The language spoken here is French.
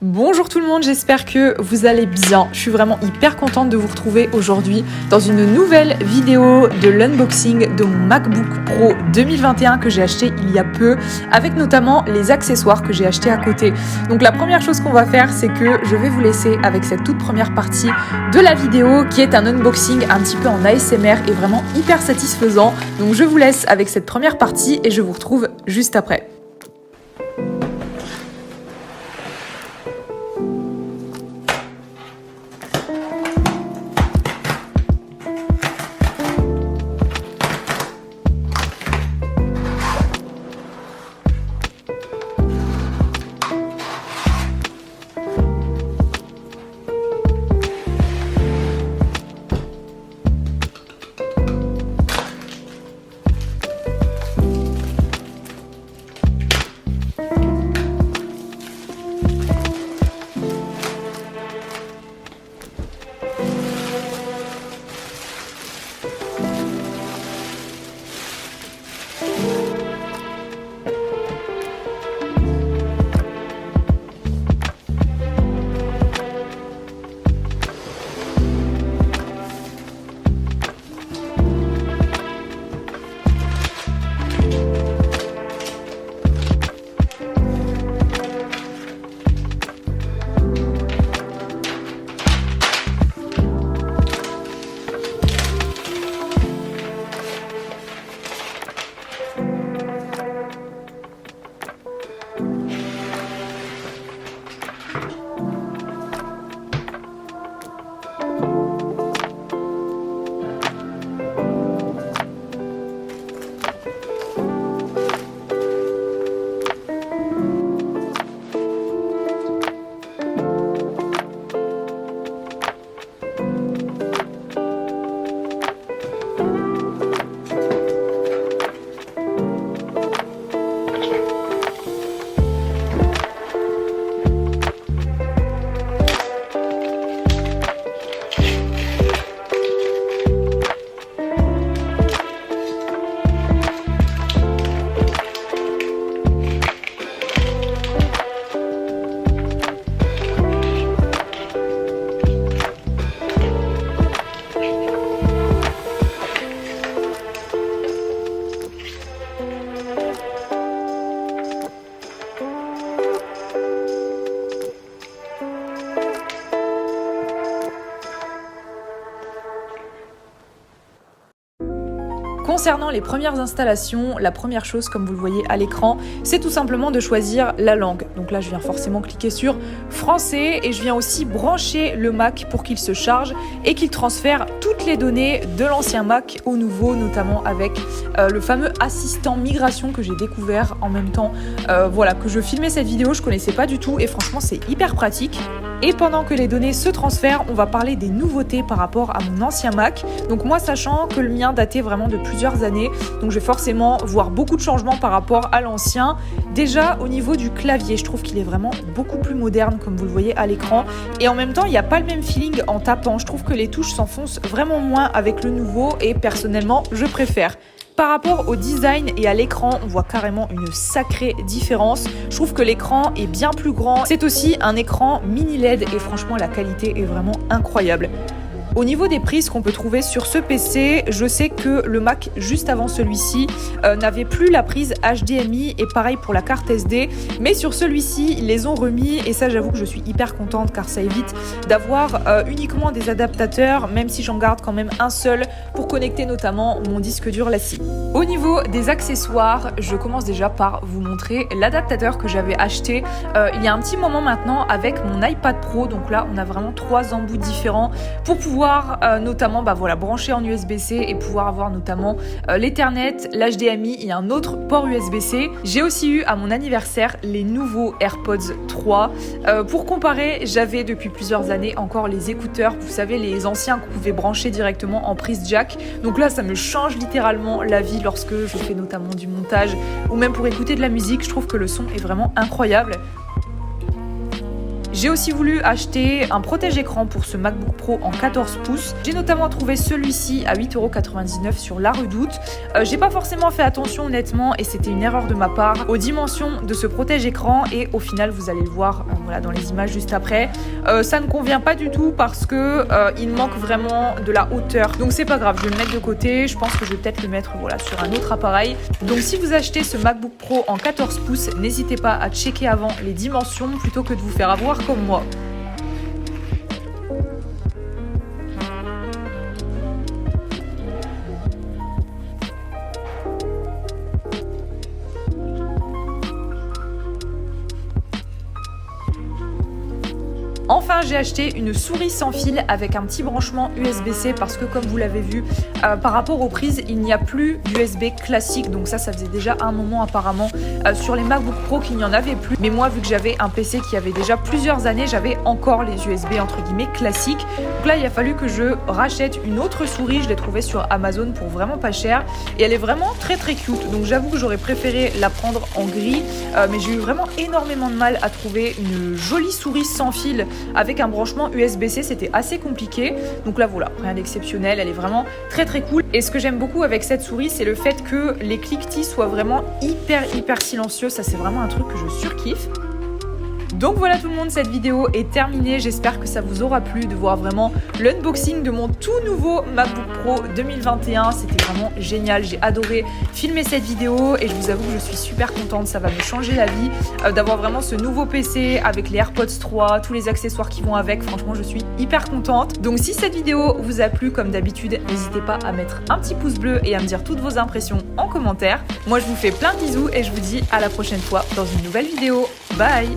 Bonjour tout le monde, j'espère que vous allez bien. Je suis vraiment hyper contente de vous retrouver aujourd'hui dans une nouvelle vidéo de l'unboxing de mon MacBook Pro 2021 que j'ai acheté il y a peu, avec notamment les accessoires que j'ai achetés à côté. Donc la première chose qu'on va faire, c'est que je vais vous laisser avec cette toute première partie de la vidéo qui est un unboxing un petit peu en ASMR et vraiment hyper satisfaisant. Donc je vous laisse avec cette première partie et je vous retrouve juste après. Concernant les premières installations, la première chose, comme vous le voyez à l'écran, c'est tout simplement de choisir la langue. Donc là, je viens forcément cliquer sur français et je viens aussi brancher le Mac pour qu'il se charge et qu'il transfère toutes les données de l'ancien Mac au nouveau, notamment avec le fameux assistant migration que j'ai découvert en même temps que je filmais cette vidéo. Je connaissais pas du tout et franchement, c'est hyper pratique. Et pendant que les données se transfèrent, on va parler des nouveautés par rapport à mon ancien Mac. Donc moi, sachant que le mien datait vraiment de plusieurs années, donc je vais forcément voir beaucoup de changements par rapport à l'ancien. Déjà, au niveau du clavier, je trouve qu'il est vraiment beaucoup plus moderne, comme vous le voyez à l'écran. Et en même temps, il n'y a pas le même feeling en tapant. Je trouve que les touches s'enfoncent vraiment moins avec le nouveau et personnellement, je préfère. Par rapport au design et à l'écran, on voit carrément une sacrée différence. Je trouve que l'écran est bien plus grand. C'est aussi un écran mini LED et franchement, la qualité est vraiment incroyable. Au niveau des prises qu'on peut trouver sur ce PC, je sais que le Mac juste avant celui-ci n'avait plus la prise HDMI et pareil pour la carte SD, mais sur celui-ci ils les ont remis et ça j'avoue que je suis hyper contente car ça évite d'avoir uniquement des adaptateurs, même si j'en garde quand même un seul pour connecter notamment mon disque dur là-dessus. Au niveau des accessoires, je commence déjà par vous montrer l'adaptateur que j'avais acheté il y a un petit moment maintenant avec mon iPad Pro. Donc là on a vraiment 3 embouts différents pour pouvoir notamment brancher en USB-C et pouvoir avoir notamment l'Ethernet, l'HDMI et un autre port USB-C. J'ai aussi eu à mon anniversaire les nouveaux AirPods 3. Pour comparer, j'avais depuis plusieurs années encore les écouteurs, vous savez les anciens qu'on pouvait brancher directement en prise jack. Donc là ça me change littéralement la vie lorsque je fais notamment du montage ou même pour écouter de la musique. Je trouve que le son est vraiment incroyable. J'ai aussi voulu acheter un protège-écran pour ce MacBook Pro en 14 pouces. J'ai notamment trouvé celui-ci à 8,99 € sur La Redoute. J'ai pas forcément fait attention honnêtement et c'était une erreur de ma part aux dimensions de ce protège-écran et au final vous allez le voir voilà, dans les images juste après. Ça ne convient pas du tout parce que il manque vraiment de la hauteur. Donc c'est pas grave, je vais le mettre de côté. Je pense que je vais peut-être le mettre voilà, sur un autre appareil. Donc si vous achetez ce MacBook Pro en 14 pouces, n'hésitez pas à checker avant les dimensions plutôt que de vous faire avoir comme moi. Enfin, j'ai acheté une souris sans fil avec un petit branchement USB-C parce que comme vous l'avez vu, par rapport aux prises, il n'y a plus d'USB classique. Donc ça faisait déjà un moment apparemment sur les MacBook Pro qu'il n'y en avait plus. Mais moi, vu que j'avais un PC qui avait déjà plusieurs années, j'avais encore les USB entre guillemets classiques. Donc là, il a fallu que je rachète une autre souris. Je l'ai trouvée sur Amazon pour vraiment pas cher. Et elle est vraiment très très cute. Donc j'avoue que j'aurais préféré la prendre en gris. Mais j'ai eu vraiment énormément de mal à trouver une jolie souris sans fil avec un branchement USB-C, c'était assez compliqué. Donc là voilà, rien d'exceptionnel, elle est vraiment très très cool. Et ce que j'aime beaucoup avec cette souris, c'est le fait que les cliquetis soient vraiment hyper silencieux. Ça c'est vraiment un truc que je surkiffe. Donc voilà tout le monde, cette vidéo est terminée. J'espère que ça vous aura plu de voir vraiment l'unboxing de mon tout nouveau MacBook Pro 2021. C'était vraiment génial, j'ai adoré filmer cette vidéo et je vous avoue que je suis super contente. Ça va me changer la vie d'avoir vraiment ce nouveau PC avec les AirPods 3, tous les accessoires qui vont avec. Franchement, je suis hyper contente. Donc si cette vidéo vous a plu, comme d'habitude, n'hésitez pas à mettre un petit pouce bleu et à me dire toutes vos impressions en commentaire. Moi, je vous fais plein de bisous et je vous dis à la prochaine fois dans une nouvelle vidéo. Bye!